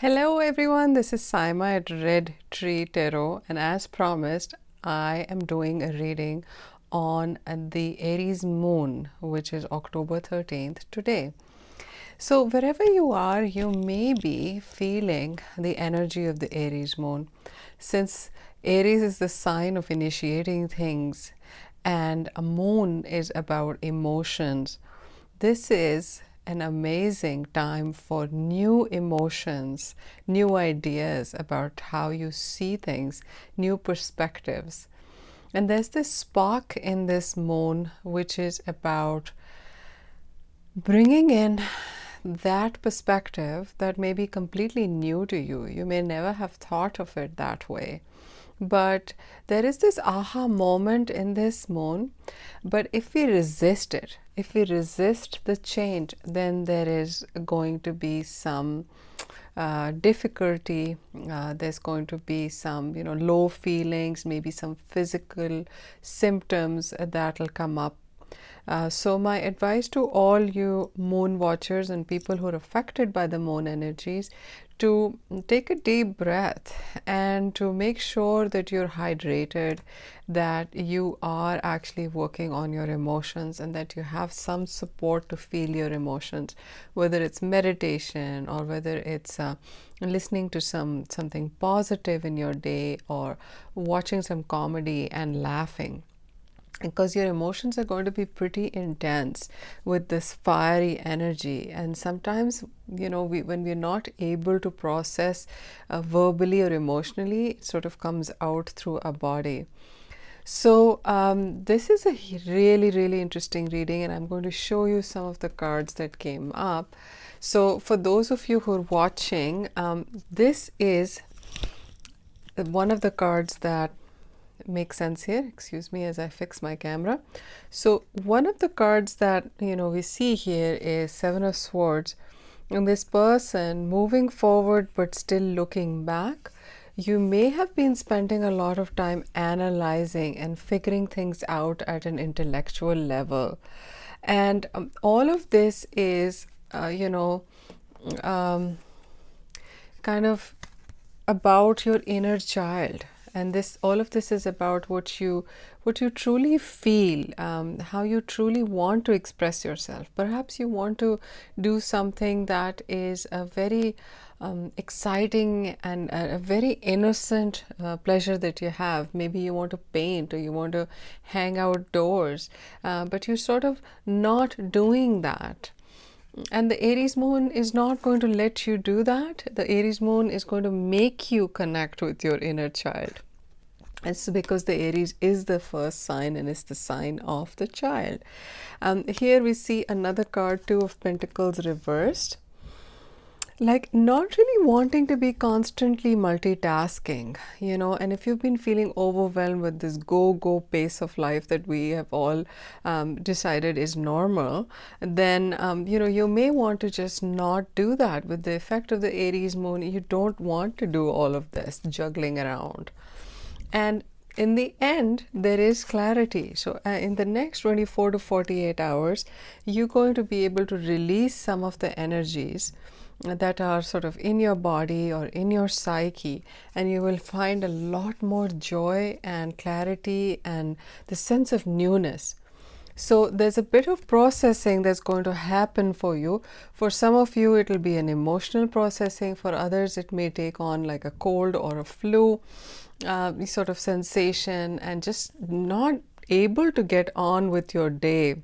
Hello everyone, this is Saima at Red Tree Tarot, and as promised, I am doing a reading on the Aries moon, which is October 13th today. So, wherever you are, you may be feeling the energy of the Aries moon. Since Aries is the sign of initiating things, and a moon is about emotions, this is an amazing time for new emotions, new ideas about how you see things, new perspectives. And there's this spark in this moon which is about bringing in that perspective that may be completely new to you. You may never have thought of it that way. But there is this aha moment in this moon. But if we resist it, if we resist the change, then there is going to be some difficulty. There's going to be some, low feelings, maybe some physical symptoms that will come up. So my advice to all you moon watchers and people who are affected by the moon energies, to take a deep breath and to make sure that you're hydrated, that you are actually working on your emotions, and that you have some support to feel your emotions, whether it's meditation or whether it's listening to something positive in your day, or watching some comedy and laughing, because your emotions are going to be pretty intense with this fiery energy. And sometimes, when we're not able to process verbally or emotionally, it sort of comes out through our body. So this is a really, really interesting reading, and I'm going to show you some of the cards that came up. So for those of you who are watching, this is one of the cards that make sense here. Excuse me as I fix my camera. So one of the cards that we see here is Seven of Swords, and this person moving forward but still looking back. You may have been spending a lot of time analyzing and figuring things out at an intellectual level, and all of this is um, kind of about your inner child. And this, all of this is about what you truly feel, how you truly want to express yourself. Perhaps you want to do something that is a very exciting and a very innocent pleasure that you have. Maybe you want to paint, or you want to hang outdoors, but you're sort of not doing that. And the Aries moon is not going to let you do that. The Aries moon is going to make you connect with your inner child. It's because the Aries is the first sign and is the sign of the child. Here we see another card, Two of Pentacles reversed. Like, not really wanting to be constantly multitasking, and if you've been feeling overwhelmed with this go pace of life that we have all decided is normal, then you may want to just not do that. With the effect of the Aries moon, you don't want to do all of this juggling around. And in the end, there is clarity. So in the next 24 to 48 hours, you're going to be able to release some of the energies that are sort of in your body or in your psyche, and you will find a lot more joy and clarity and the sense of newness. So there's a bit of processing that's going to happen for you. For some of you, it will be an emotional processing. For others, it may take on like a cold or a flu sort of sensation, and just not able to get on with your day.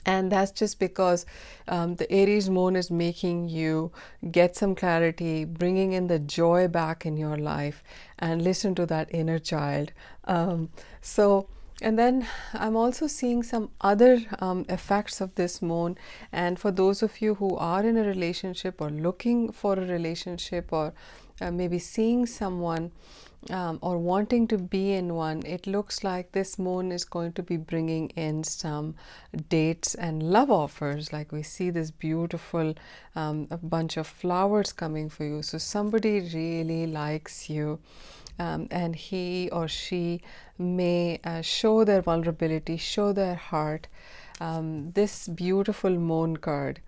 And that's just because the Aries moon is making you get some clarity, bringing in the joy back in your life, and listen to that inner child. And then I'm also seeing some other effects of this moon. And for those of you who are in a relationship, or looking for a relationship, or maybe seeing someone, or wanting to be in one, it looks like this moon is going to be bringing in some dates and love offers. Like, we see this beautiful a bunch of flowers coming for you. So somebody really likes you, and he or she may show their vulnerability, show their heart. This beautiful moon card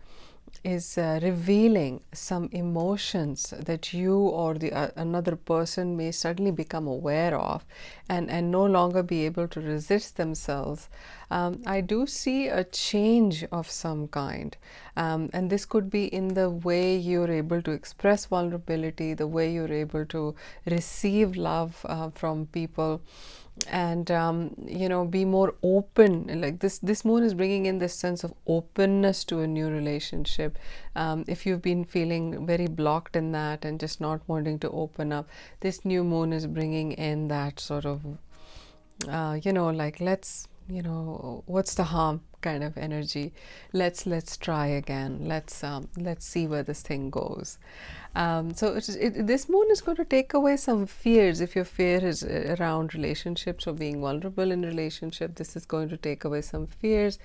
revealing some emotions that you or the another person may suddenly become aware of, and no longer be able to resist themselves. I do see a change of some kind, and this could be in the way you're able to express vulnerability, the way you're able to receive love from people, and be more open. Like this moon is bringing in this sense of openness to a new relationship. If you've been feeling very blocked in that and just not wanting to open up, this new moon is bringing in that sort of like, let's, what's the harm kind of energy. Let's try again. Let's see where this thing goes. So this moon is going to take away some fears. If your fear is around relationships or being vulnerable in relationship, this is going to take away some fears.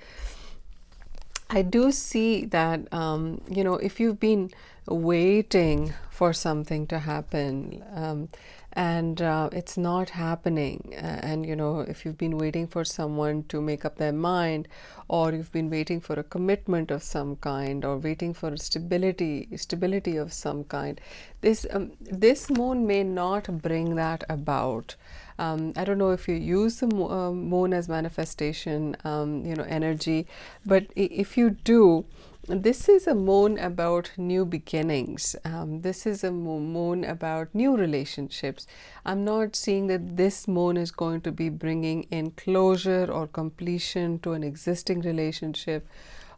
I do see that, if you've been waiting for something to happen, and it's not happening, and if you've been waiting for someone to make up their mind, or you've been waiting for a commitment of some kind, or waiting for a stability of some kind, this moon may not bring that about. I don't know if you use the moon as manifestation, energy, but if you do, this is a moon about new beginnings. This is a moon about new relationships. I'm not seeing that this moon is going to be bringing in closure or completion to an existing relationship.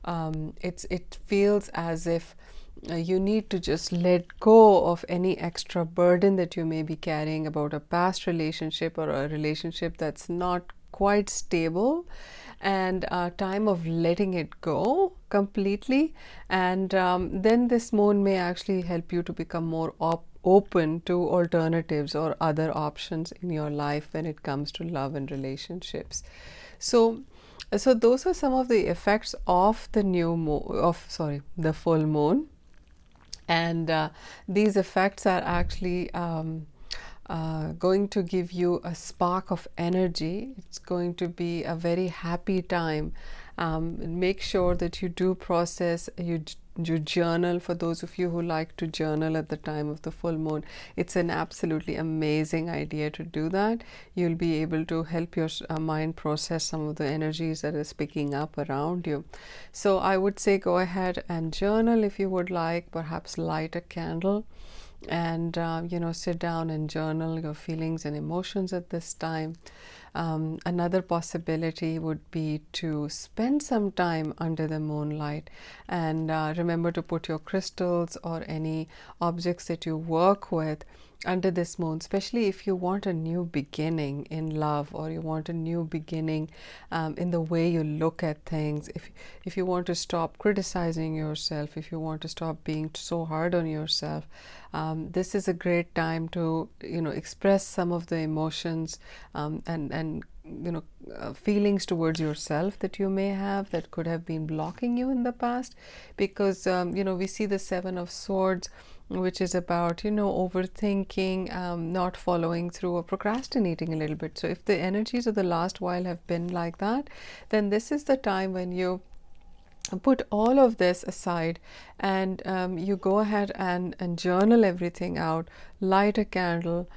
It feels as if you need to just let go of any extra burden that you may be carrying about a past relationship or a relationship that's not quite stable, and time of letting it go completely. And then this moon may actually help you to become more open to alternatives or other options in your life when it comes to love and relationships. So those are some of the effects of the full moon. And these effects are actually going to give you a spark of energy. It's going to be a very happy time. Make sure that you do process, you journal. For those of you who like to journal at the time of the full moon, it's an absolutely amazing idea to do that. You'll be able to help your mind process some of the energies that is picking up around you. So I would say go ahead and journal if you would like. Perhaps light a candle and sit down and journal your feelings and emotions at this time. Another possibility would be to spend some time under the moonlight, and remember to put your crystals or any objects that you work with under this moon, especially if you want a new beginning in love, or you want a new beginning in the way you look at things. If you want to stop criticizing yourself, if you want to stop being so hard on yourself, this is a great time to express some of the emotions, and feelings towards yourself that you may have that could have been blocking you in the past. Because we see the Seven of Swords, which is about overthinking, not following through, or procrastinating a little bit. So if the energies of the last while have been like that, then this is the time when you put all of this aside, and you go ahead and journal everything out, light a candle,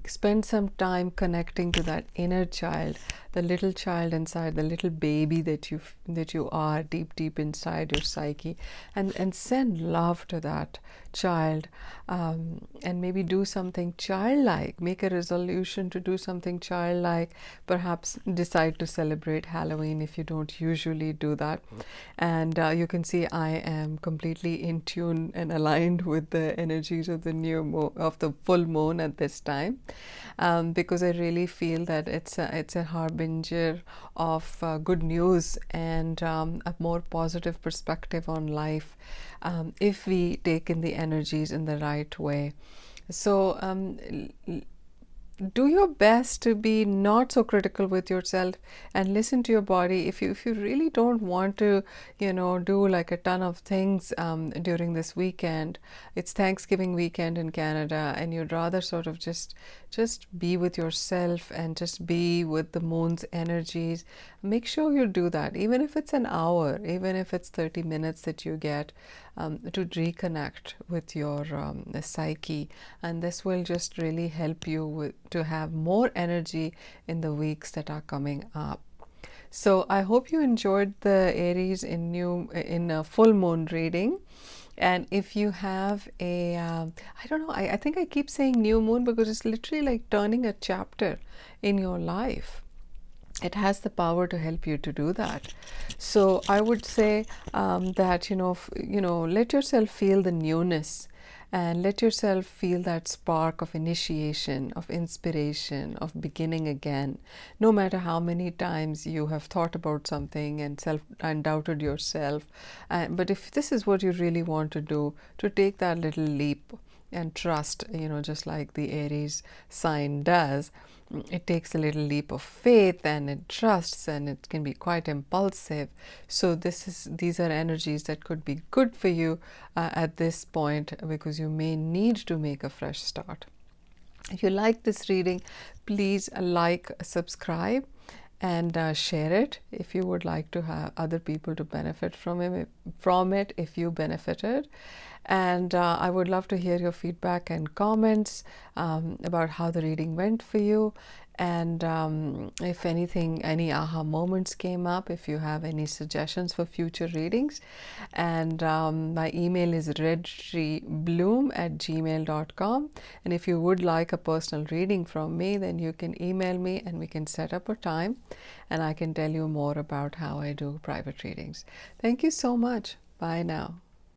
spend some time connecting to that inner child, the little child inside, the little baby that you are deep inside your psyche, and send love to that child, and maybe do something childlike. Make a resolution to do something childlike. Perhaps decide to celebrate Halloween if you don't usually do that. And you can see I am completely in tune and aligned with the energies of the full moon at this time, because I really feel that it's a harbinger of good news, and a more positive perspective on life, if we take in the energies in the right way. So do your best to be not so critical with yourself and listen to your body. If you really don't want to, do like a ton of things during this weekend, it's Thanksgiving weekend in Canada, and you'd rather sort of just be with yourself and just be with the moon's energies, make sure you do that, even if it's an hour, even if it's 30 minutes that you get to reconnect with your psyche. And this will just really help you to have more energy in the weeks that are coming up. So I hope you enjoyed the Aries in a full moon reading. And if you have I don't know, I think I keep saying new moon because it's literally like turning a chapter in your life. It has the power to help you to do that. So I would say that let yourself feel the newness, and let yourself feel that spark of initiation, of inspiration, of beginning again. No matter how many times you have thought about something and doubted yourself, but if this is what you really want to do, to take that little leap and trust, just like the Aries sign does. It takes a little leap of faith, and it trusts, and it can be quite impulsive. So these are energies that could be good for you at this point, because you may need to make a fresh start. If you like this reading, please like, subscribe, and share it if you would like to have other people to benefit from it if you benefited. And I would love to hear your feedback and comments about how the reading went for you. And if anything, any aha moments came up, if you have any suggestions for future readings. And my email is redtreebloom@gmail.com. And if you would like a personal reading from me, then you can email me and we can set up a time, and I can tell you more about how I do private readings. Thank you so much. Bye now.